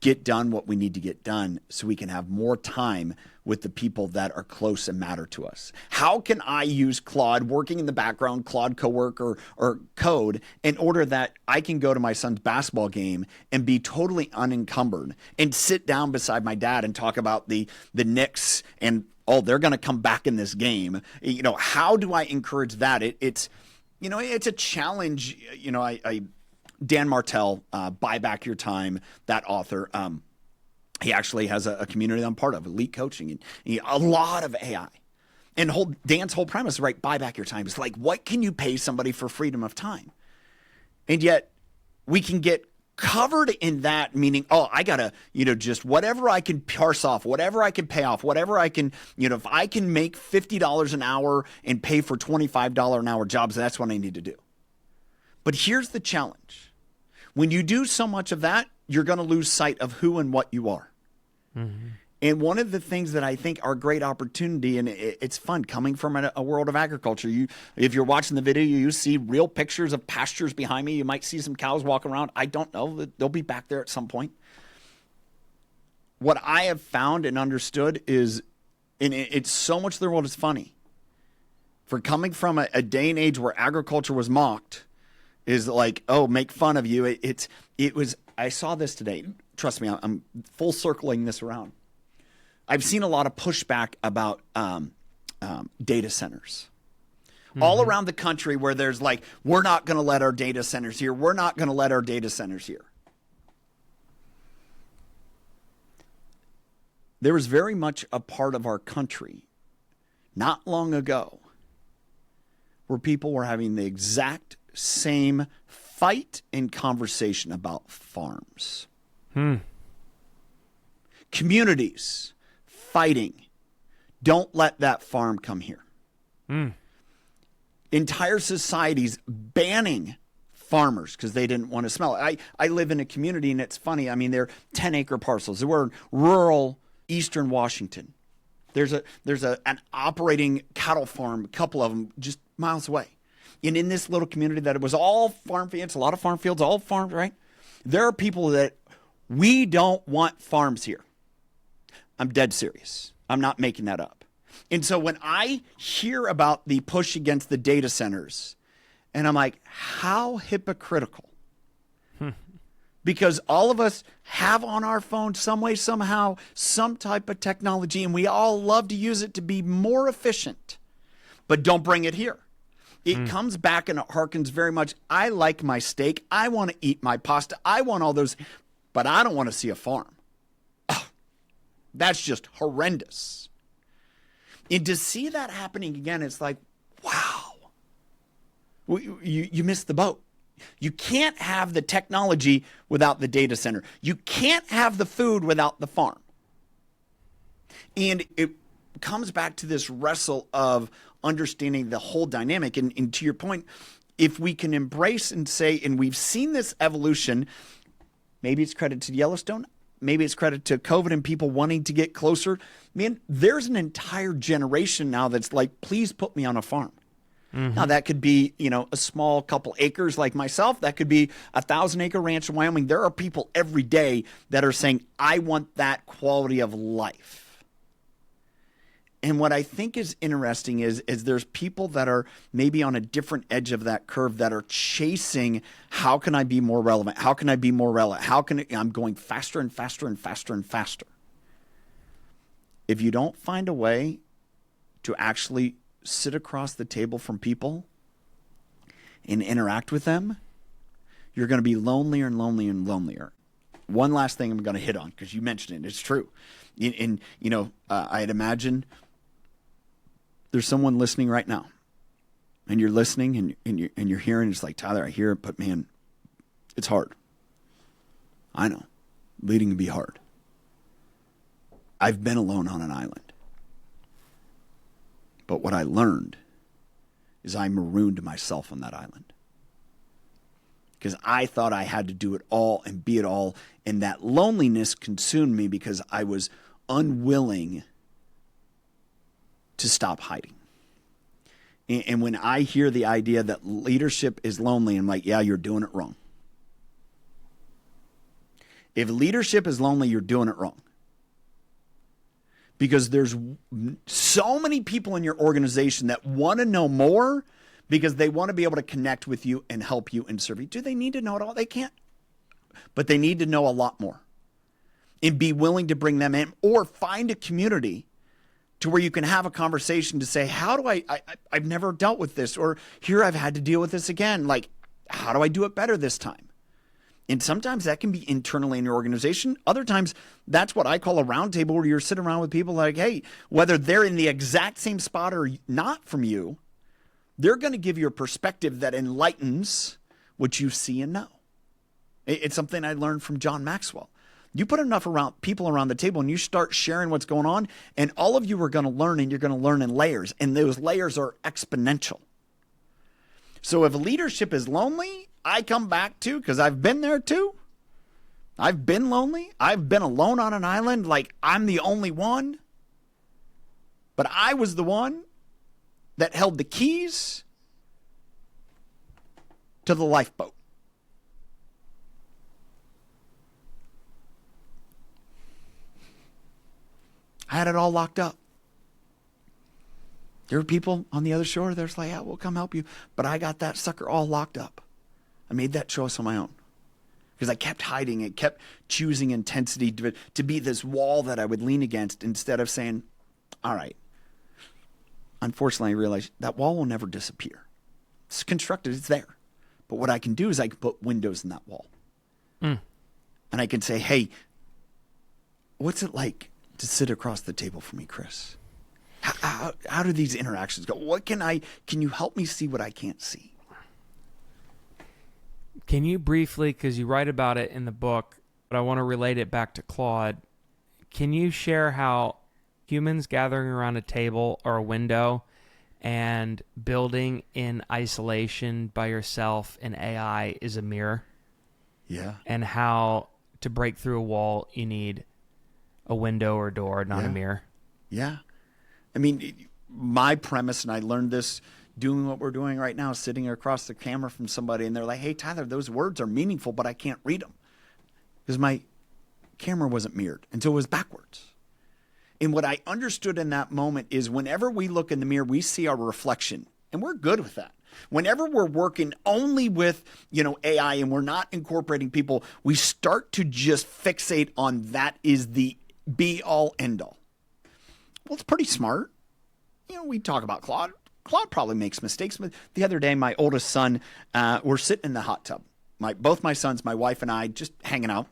Speaker 1: get done what we need to get done so we can have more time with the people that are close and matter to us? How can I use Claude working in the background, Claude Coworker or code, in order that I can go to my son's basketball game and be totally unencumbered and sit down beside my dad and talk about the Knicks and, they're going to come back in this game. How do I encourage that? It's a challenge. Dan Martell, Buy Back Your Time, that author, he actually has a community that I'm part of, elite coaching, and a lot of AI. And Dan's whole premise, right, buy back your time. It's like, what can you pay somebody for freedom of time? And yet we can get covered in that, meaning, I got to, just whatever I can parse off, whatever I can pay off, whatever I can, if I can make $50 an hour and pay for $25 an hour jobs, that's what I need to do. But here's the challenge. When you do so much of that, you're going to lose sight of who and what you are. Mm-hmm. And one of the things that I think are a great opportunity, and it's fun coming from a world of agriculture. If you're watching the video, you see real pictures of pastures behind me. You might see some cows walking around. I don't know. They'll be back there at some point. What I have found and understood is, and it's so much of the world is funny. For coming from a day and age where agriculture was mocked, is like, make fun of you. It was. I saw this today. Trust me, I'm full circling this around. I've seen a lot of pushback about data centers all around the country, where there's like, we're not going to let our data centers here. We're not going to let our data centers here. There was very much a part of our country not long ago where people were having the exact same fight and conversation about farms. Communities fighting, don't let that farm come here. Entire societies banning farmers because they didn't want to smell it. I live in a community, and it's funny. I mean, they're 10-acre parcels. We're in rural eastern Washington. There's an operating cattle farm, a couple of them just miles away. And in this little community that it was all farm fields, a lot of farm fields, all farms, right? There are people that we don't want farms here. I'm dead serious. I'm not making that up. And so when I hear about the push against the data centers, and I'm like, how hypocritical. Because all of us have on our phone some way, somehow, some type of technology, and we all love to use it to be more efficient. But don't bring it here. It comes back and it harkens very much. I like my steak. I want to eat my pasta. I want all those, but I don't want to see a farm. Oh, that's just horrendous. And to see that happening again, it's like, wow. You missed the boat. You can't have the technology without the data center. You can't have the food without the farm. And it comes back to this wrestle of understanding the whole dynamic. And to your point, if we can embrace and say, and we've seen this evolution, maybe it's credit to Yellowstone, maybe it's credit to COVID and people wanting to get closer. Man, there's an entire generation now that's like, please put me on a farm. Now, that could be, a small couple acres like myself. That could be a 1,000-acre ranch in Wyoming. There are people every day that are saying, I want that quality of life. And what I think is interesting is there's people that are maybe on a different edge of that curve that are chasing, how can I be more relevant? How can I be more relevant? I'm going faster and faster and faster and faster. If you don't find a way to actually sit across the table from people and interact with them, you're going to be lonelier and lonelier and lonelier. One last thing I'm going to hit on, because you mentioned it. It's true. I'd imagine there's someone listening right now, and you're listening and you're hearing. It's like, Tyler, I hear it, but man, it's hard. I know. Leading can be hard. I've been alone on an island. But what I learned is I marooned myself on that island. Because I thought I had to do it all and be it all. And that loneliness consumed me because I was unwilling to stop hiding. And when I hear the idea that leadership is lonely, I'm like, yeah, you're doing it wrong. If leadership is lonely, you're doing it wrong. Because there's so many people in your organization that want to know more because they want to be able to connect with you and help you and serve you. Do they need to know it all? They can't. But they need to know a lot more and be willing to bring them in, or find a community to where you can have a conversation to say, how do I've never dealt with this, or here I've had to deal with this again. Like, how do I do it better this time? And sometimes that can be internally in your organization. Other times, that's what I call a round table, where you're sitting around with people like, hey, whether they're in the exact same spot or not from you, they're going to give you a perspective that enlightens what you see and know. It's something I learned from John Maxwell. You put enough people around the table and you start sharing what's going on, and all of you are going to learn, and you're going to learn in layers. And those layers are exponential. So if leadership is lonely, I come back to, because I've been there too. I've been lonely. I've been alone on an island, like I'm the only one. But I was the one that held the keys to the lifeboat. I had it all locked up. There were people on the other shore that's like, yeah, we'll come help you. But I got that sucker all locked up. I made that choice on my own. Because I kept hiding it, kept choosing intensity to be this wall that I would lean against, instead of saying, all right. Unfortunately, I realized that wall will never disappear. It's constructed, it's there. But what I can do is I can put windows in that wall. And I can say, hey, what's it like to sit across the table from me, Chris? How do these interactions go? Can you help me see what I can't see?
Speaker 3: Can you briefly, because you write about it in the book, but I want to relate it back to Claude, can you share how Humans gathering around a table or a window and building in isolation by yourself in AI is a mirror.
Speaker 1: Yeah.
Speaker 3: And how to break through a wall, you need a window or a door, not a mirror.
Speaker 1: Yeah. I mean, my premise, and I learned this doing what we're doing right now, sitting across the camera from somebody, and they're like, hey, Tyler, those words are meaningful, but I can't read them because my camera wasn't mirrored, and so it was backwards. And what I understood in that moment is whenever we look in the mirror, we see our reflection, and we're good with that. Whenever we're working only with, AI and we're not incorporating people, we start to just fixate on that is the be all end all. Well, it's pretty smart. We talk about Claude. Claude probably makes mistakes. But the other day, my oldest son, we're sitting in the hot tub. Both my sons, my wife and I, just hanging out.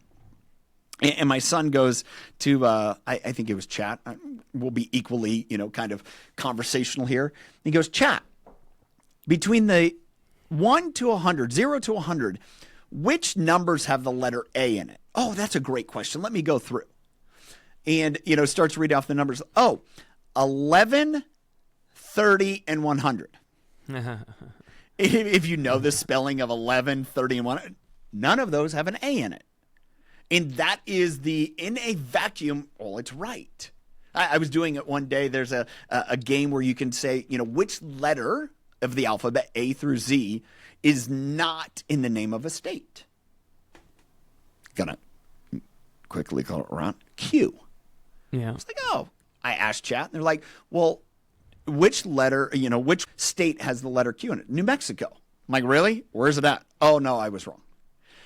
Speaker 1: And my son goes to, I think it was chat. We'll be equally, kind of conversational here. He goes, chat, between the 1 to 100, 0 to 100, which numbers have the letter A in it? Oh, that's a great question. Let me go through. And, starts to read off the numbers. Oh, 11, 30, and 100. If you know the spelling of 11, 30, and 100, none of those have an A in it. And that is in a vacuum, it's right. I was doing it one day. There's a game where you can say, which letter of the alphabet, A through Z, is not in the name of a state. Gonna quickly call it around. Q.
Speaker 3: Yeah.
Speaker 1: It's like, I asked chat, and they're like, well, which letter, which state has the letter Q in it? New Mexico. I'm like, really? Where's it at? Oh, no, I was wrong.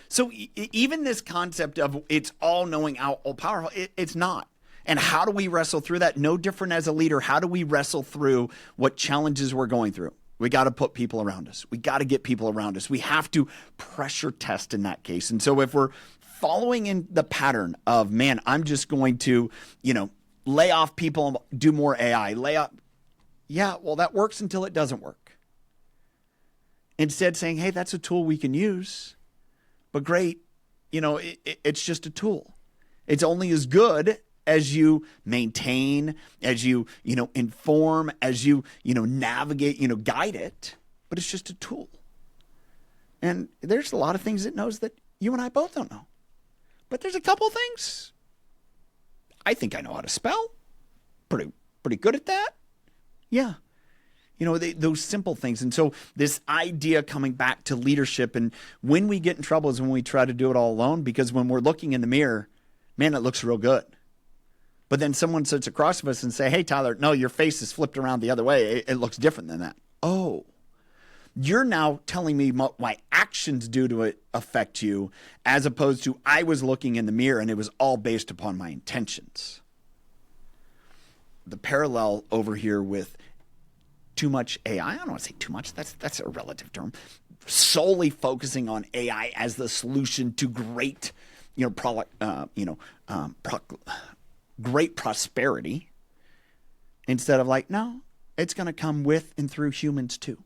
Speaker 1: So even this concept of it's all knowing, all powerful, it's not. And how do we wrestle through that? No different as a leader. How do we wrestle through what challenges we're going through? We got to put people around us. We got to get people around us. We have to pressure test in that case. And so if we're following in the pattern of, man, I'm just going to, lay off people and do more AI, lay off. Yeah, well, that works until it doesn't work. Instead saying, hey, that's a tool we can use, but great. It's just a tool. It's only as good as you maintain, as you, inform, as you, navigate, guide it, but it's just a tool. And there's a lot of things it knows that you and I both don't know. But there's a couple things I think I know how to spell. Pretty good at that. Yeah. Those simple things. And so this idea coming back to leadership, and when we get in trouble is when we try to do it all alone, because when we're looking in the mirror, man, it looks real good. But then someone sits across from us and say, hey, Tyler, no, your face is flipped around the other way. It looks different than that. Oh, you're now telling me what my actions do to it affect you, as opposed to I was looking in the mirror and it was all based upon my intentions. The parallel over here with too much AI, I don't want to say too much, that's a relative term, solely focusing on AI as the solution to great, great prosperity, instead of like, no, it's going to come with and through humans too.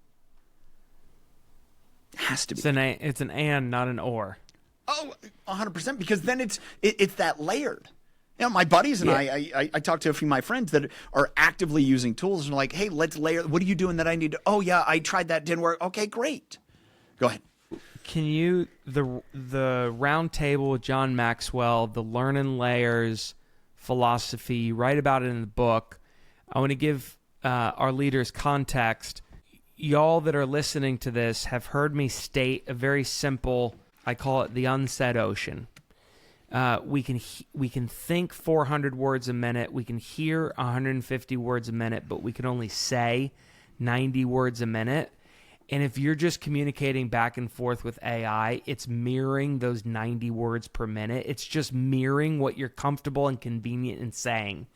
Speaker 1: It has to be.
Speaker 3: It's an and, not an or.
Speaker 1: Oh, 100%, because then it's that layered. My buddies and I talked to a few of my friends that are actively using tools and are like, hey, let's layer. What are you doing that I need to? Oh, yeah, I tried that. Didn't work. Okay, great. Go ahead.
Speaker 3: Can you, the round table with John Maxwell, the learning layers philosophy, you write about it in the book. I want to give our leaders context. Y'all that are listening to this have heard me state a very simple, I call it the unsaid ocean. We can think 400 words a minute. We can hear 150 words a minute, but we can only say 90 words a minute. And if you're just communicating back and forth with AI, it's mirroring those 90 words per minute. It's just mirroring what you're comfortable and convenient in saying,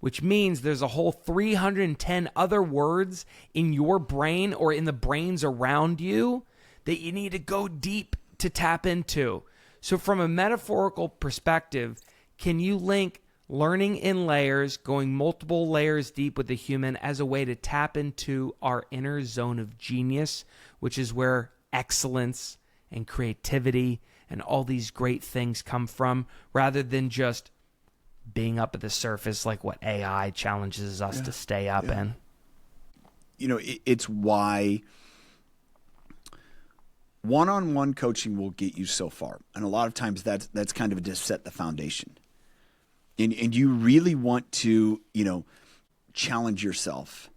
Speaker 3: which means there's a whole 310 other words in your brain or in the brains around you that you need to go deep to tap into. So from a metaphorical perspective, can you link learning in layers, going multiple layers deep with the human as a way to tap into our inner zone of genius, which is where excellence and creativity and all these great things come from, rather than just being up at the surface like what AI challenges us to stay up in.
Speaker 1: You know, it's why one-on-one coaching will get you so far. And a lot of times that's kind of to set the foundation. And you really want to, you know, challenge yourself.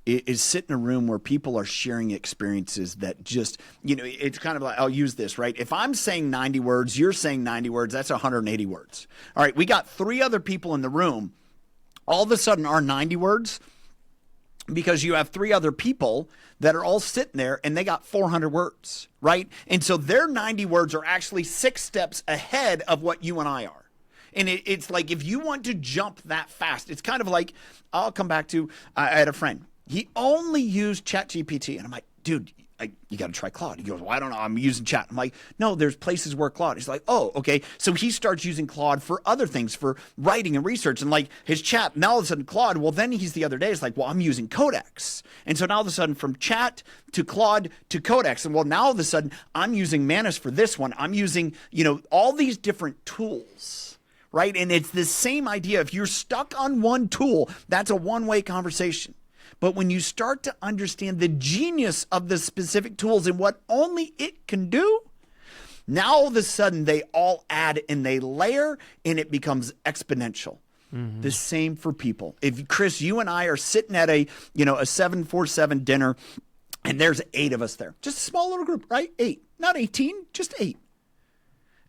Speaker 1: Is sit in a room where people are sharing experiences that just, you know, it's kind of like, I'll use this, right? If I'm saying 90 words, you're saying 90 words, that's 180 words. All right, we got 3 other people in the room. All of a sudden, our 90 words, because you have 3 other people that are all sitting there and they got 400 words, right? And so their 90 words are actually 6 steps ahead of what you and I are. And it's like, if you want to jump that fast, it's kind of like, I'll come back to, I had a friend. He only used ChatGPT. And I'm like, dude, you got to try Claude. He goes, well, I don't know. I'm using Chat. I'm like, no, there's places where Claude. He's like, oh, okay. So he starts using Claude for other things, for writing and research. And like his Chat, now all of a sudden Claude, well, then he's the other day, it's like, well, I'm using Codex. And so now all of a sudden from Chat to Claude to Codex. And well, now all of a sudden I'm using Manus for this one. I'm using, you know, all these different tools. Right? And it's the same idea. If you're stuck on one tool, that's a one-way conversation. But when you start to understand the genius of the specific tools and what only it can do, now all of a sudden they all add and they layer and it becomes exponential. Mm-hmm. The same for people. If Chris, you and I are sitting at a 747 dinner and there's 8 of us there, just a small little group, right? 8, not 18, just 8.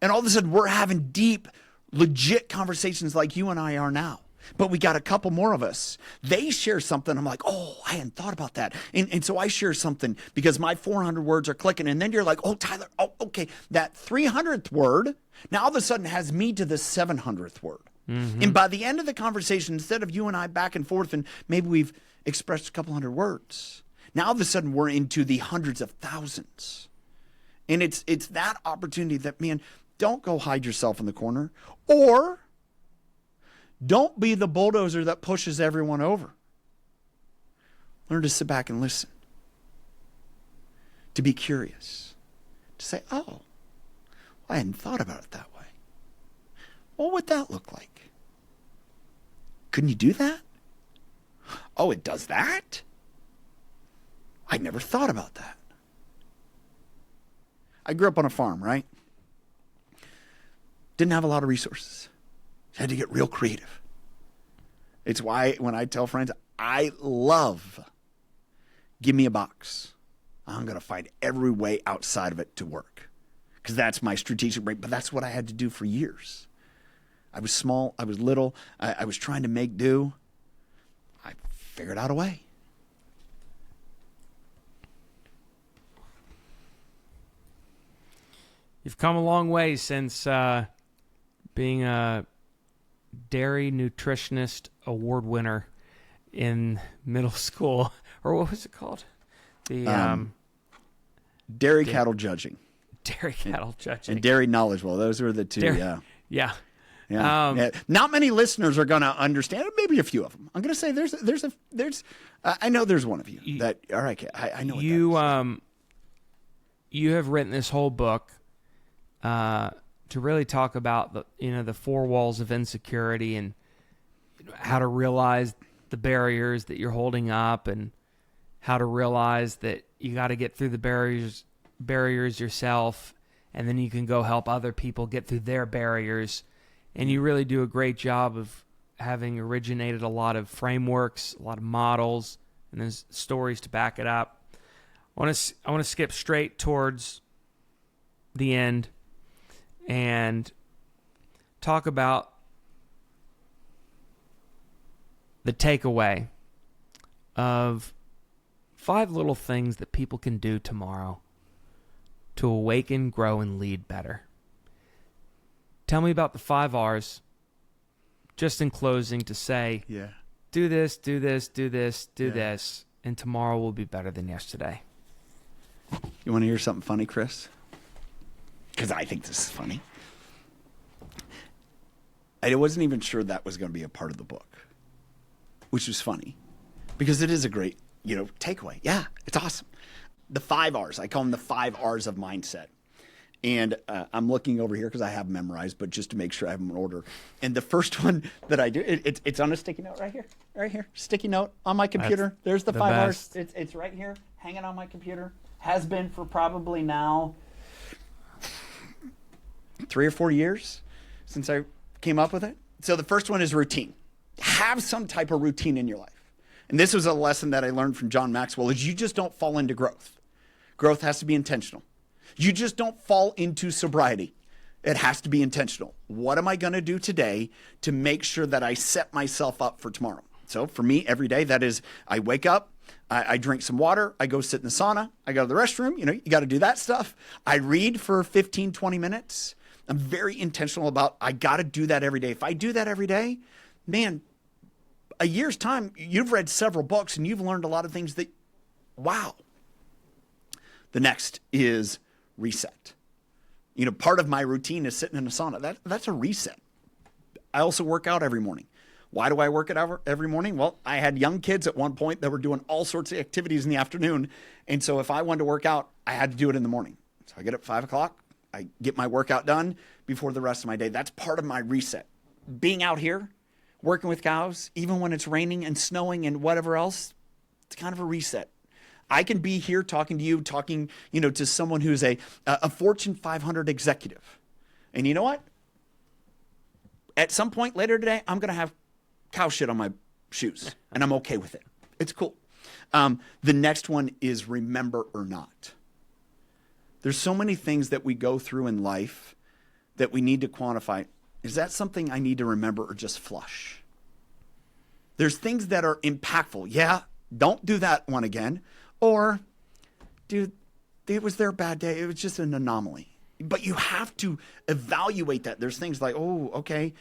Speaker 1: And all of a sudden we're having deep, legit conversations like you and I are now. But we got a couple more of us. They share something. I'm like, oh, I hadn't thought about that. And so I share something because my 400 words are clicking. And then you're like, oh, Tyler, oh, okay. That 300th word now all of a sudden has me to the 700th word. Mm-hmm. And by the end of the conversation, instead of you and I back and forth and maybe we've expressed a couple hundred words, now all of a sudden we're into the hundreds of thousands. And it's that opportunity that, man, don't go hide yourself in the corner, or don't be the bulldozer that pushes everyone over. Learn to sit back and listen, to be curious, to say, oh, I hadn't thought about it that way. What would that look like? Couldn't you do that? Oh, it does that? I never thought about that. I grew up on a farm, right? Didn't have a lot of resources. Had to get real creative. It's why when I tell friends, I love, give me a box. I'm going to find every way outside of it to work. Because that's my strategic break. But that's what I had to do for years. I was small. I was little. I was trying to make do. I figured out a way.
Speaker 3: You've come a long way since being a dairy nutritionist award winner in middle school, or what was it called? The
Speaker 1: dairy cattle judging.
Speaker 3: Dairy cattle judging.
Speaker 1: And dairy knowledge. Well, those were the two. Yeah.
Speaker 3: Yeah.
Speaker 1: Yeah. Not many listeners are going to understand it. Maybe a few of them. I'm going to say there's I know there's one of you that, all right, I know what that is.
Speaker 3: You have written this whole book to really talk about the 4 walls of insecurity and how to realize the barriers that you're holding up and how to realize that you got to get through the barriers yourself, and then you can go help other people get through their barriers. And you really do a great job of having originated a lot of frameworks, a lot of models, and there's stories to back it up. I want to skip straight towards the end and talk about the takeaway of 5 little things that people can do tomorrow to awaken, grow, and lead better. Tell me about the 5 R's, just in closing, to say, do this, do this, do this, do this, and tomorrow will be better than yesterday.
Speaker 1: You want to hear something funny, Chris? Because I think this is funny. I wasn't even sure that was going to be a part of the book, which was funny because it is a great, takeaway. Yeah, it's awesome. The 5 R's, I call them the 5 R's of mindset. And I'm looking over here because I have memorized, but just to make sure I have them in order. And the first one that I do, it's on a sticky note right here. Sticky note on my computer. There's the 5 R's. It's right here, hanging on my computer. Has been for probably now 3 or 4 years since I came up with it. So the first one is routine. Have some type of routine in your life. And this was a lesson that I learned from John Maxwell, is you just don't fall into growth. Growth has to be intentional. You just don't fall into sobriety. It has to be intentional. What am I going to do today to make sure that I set myself up for tomorrow? So for me, every day, that is, I wake up, I drink some water, I go sit in the sauna, I go to the restroom, you got to do that stuff. I read for 15, 20 minutes. I'm very intentional about, I got to do that every day. If I do that every day, man, a year's time, you've read several books and you've learned a lot of things that, wow. The next is reset. Part of my routine is sitting in a sauna. That's a reset. I also work out every morning. Why do I work out every morning? Well, I had young kids at one point that were doing all sorts of activities in the afternoon. And so if I wanted to work out, I had to do it in the morning. So I get up at 5 o'clock. I get my workout done before the rest of my day. That's part of my reset. Being out here, working with cows, even when it's raining and snowing and whatever else, it's kind of a reset. I can be here talking to you, to someone who's a Fortune 500 executive. And you know what? At some point later today, I'm going to have cow shit on my shoes, and I'm okay with it. It's cool. The next one is remember or not. There's so many things that we go through in life that we need to quantify. Is that something I need to remember or just flush? There's things that are impactful. Yeah, don't do that one again. Or, dude, it was their bad day. It was just an anomaly. But you have to evaluate that. There's things like, oh, okay,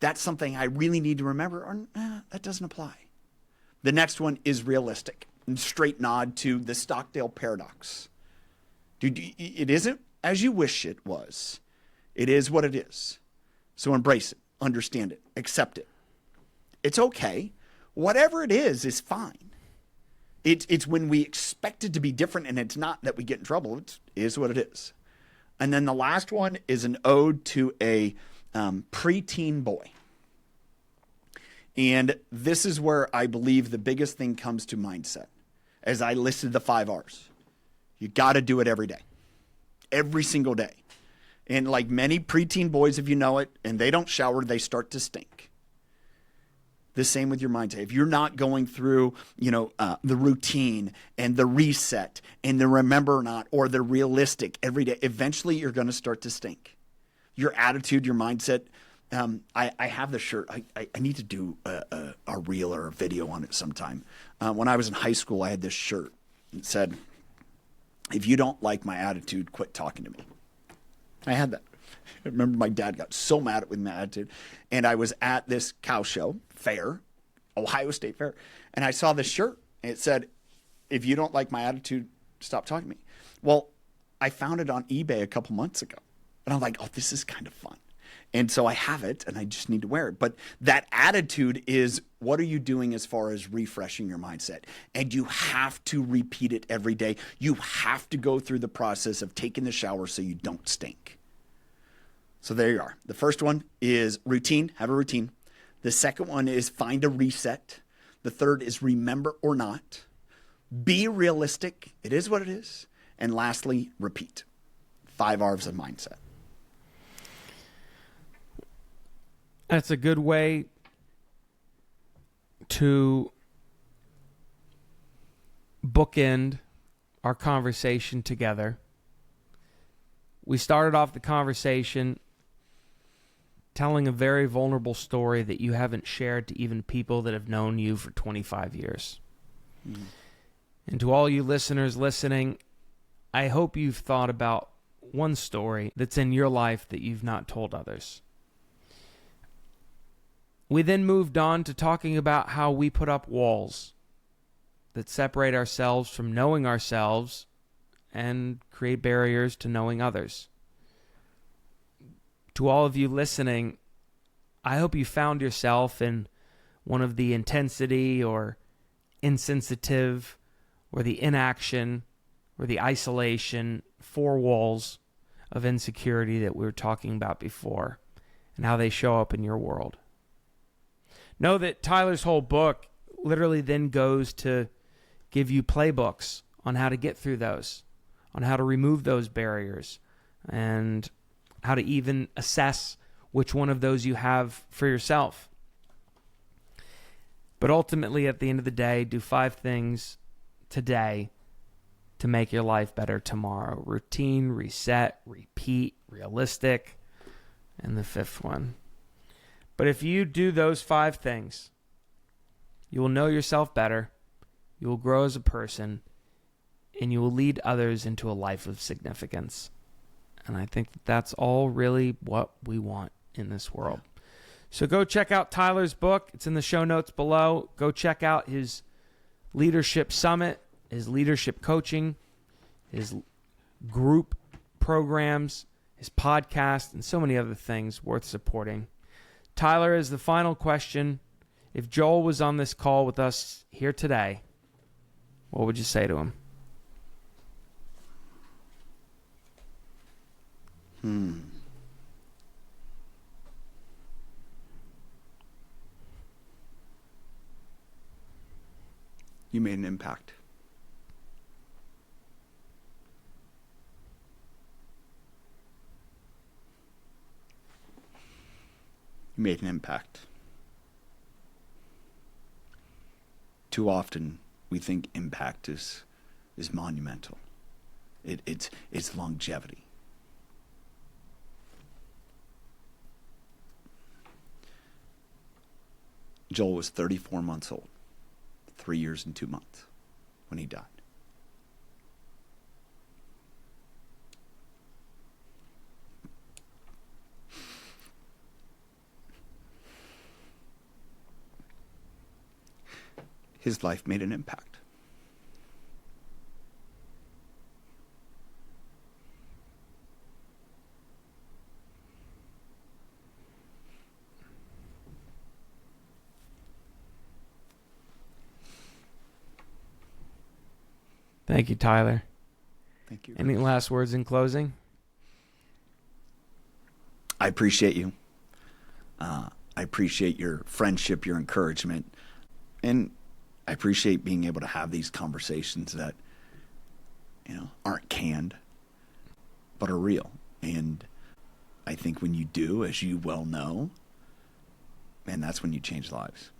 Speaker 1: that's something I really need to remember. Or, that doesn't apply. The next one is realistic. And straight nod to the Stockdale paradox. Dude, it isn't as you wish it was. It is what it is. So embrace it, understand it, accept it. It's okay. Whatever it is fine. It's when we expect it to be different and it's not that we get in trouble. It is what it is. And then the last one is an ode to a preteen boy. And this is where I believe the biggest thing comes to mindset. As I listed the 5 R's. You got to do it every day. Every single day. And like many preteen boys, if you know it, and they don't shower, they start to stink. The same with your mindset. If you're not going through, the routine and the reset and the remember not or the realistic every day, eventually you're going to start to stink. Your attitude, your mindset. I have this shirt. I need to do a reel or a video on it sometime. When I was in high school, I had this shirt. It said, "If you don't like my attitude, quit talking to me." I had that. I remember my dad got so mad with my attitude. And I was at this cow show, fair, Ohio State Fair, and I saw this shirt. And it said, "If you don't like my attitude, stop talking to me." Well, I found it on eBay a couple months ago. And I'm like, oh, this is kind of fun. And so I have it, and I just need to wear it. But that attitude is, what are you doing as far as refreshing your mindset? And you have to repeat it every day. You have to go through the process of taking the shower so you don't stink. So there you are. The first one is routine. Have a routine. The second one is find a reset. The third is remember or not. Be realistic. It is what it is. And lastly, repeat. 5 R's of mindset.
Speaker 3: That's a good way to bookend our conversation together. We started off the conversation telling a very vulnerable story that you haven't shared to even people that have known you for 25 years. Mm. And to all you listeners listening, I hope you've thought about one story that's in your life that you've not told others. We then moved on to talking about how we put up walls that separate ourselves from knowing ourselves and create barriers to knowing others. To all of you listening, I hope you found yourself in one of the intensity or insensitive or the inaction or the isolation 4 walls of insecurity that we were talking about before and how they show up in your world. Know that Tyler's whole book literally then goes to give you playbooks on how to get through those, on how to remove those barriers, and how to even assess which one of those you have for yourself. But ultimately, at the end of the day, do 5 things today to make your life better tomorrow. Routine, reset, repeat, realistic, and the 5th one. But if you do those 5 things, you will know yourself better, you will grow as a person, and you will lead others into a life of significance. And I think that's all really what we want in this world. So go check out Tyler's book. It's in the show notes below. Go check out his leadership summit, his leadership coaching, his group programs, his podcast, and so many other things worth supporting. Tyler, as the final question, if Joel was on this call with us here today, what would you say to him?
Speaker 1: You made an impact. You made an impact. Too often we think impact is monumental. It's longevity. Joel was 34 months old, 3 years and 2 months when he died. His life made an impact.
Speaker 3: Thank you, Tyler.
Speaker 1: Thank you.
Speaker 3: Any last words in closing?
Speaker 1: I appreciate you. I appreciate your friendship, your encouragement, and I appreciate being able to have these conversations that, aren't canned, but are real. And I think when you do, as you well know, man, that's when you change lives.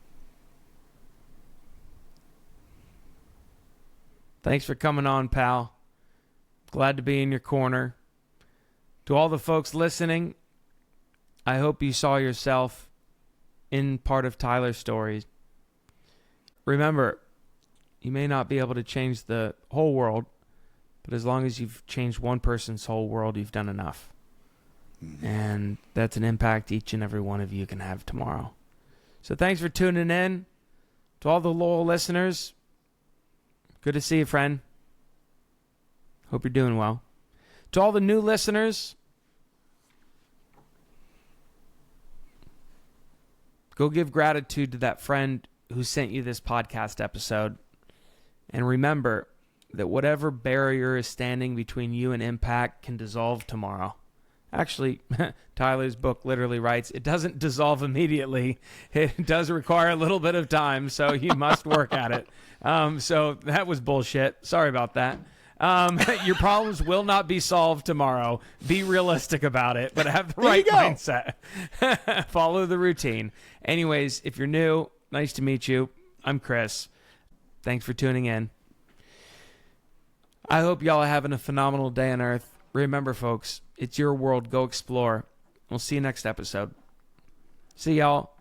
Speaker 3: Thanks for coming on, pal. Glad to be in your corner. To all the folks listening, I hope you saw yourself in part of Tyler's story. Remember, you may not be able to change the whole world, but as long as you've changed one person's whole world, you've done enough. And that's an impact each and every one of you can have tomorrow. So thanks for tuning in. To all the loyal listeners, good to see you, friend. Hope you're doing well. To all the new listeners, go give gratitude to that friend who sent you this podcast episode. And remember that whatever barrier is standing between you and impact can dissolve tomorrow. Actually, Tyler's book literally writes, it doesn't dissolve immediately. It does require a little bit of time, so you must work at it. So that was bullshit. Sorry about that. Your problems will not be solved tomorrow. Be realistic about it, but have the right mindset. Follow the routine. Anyways, if you're new, nice to meet you. I'm Chris. Thanks for tuning in. I hope y'all are having a phenomenal day on Earth. Remember, folks, it's your world. Go explore. We'll see you next episode. See y'all.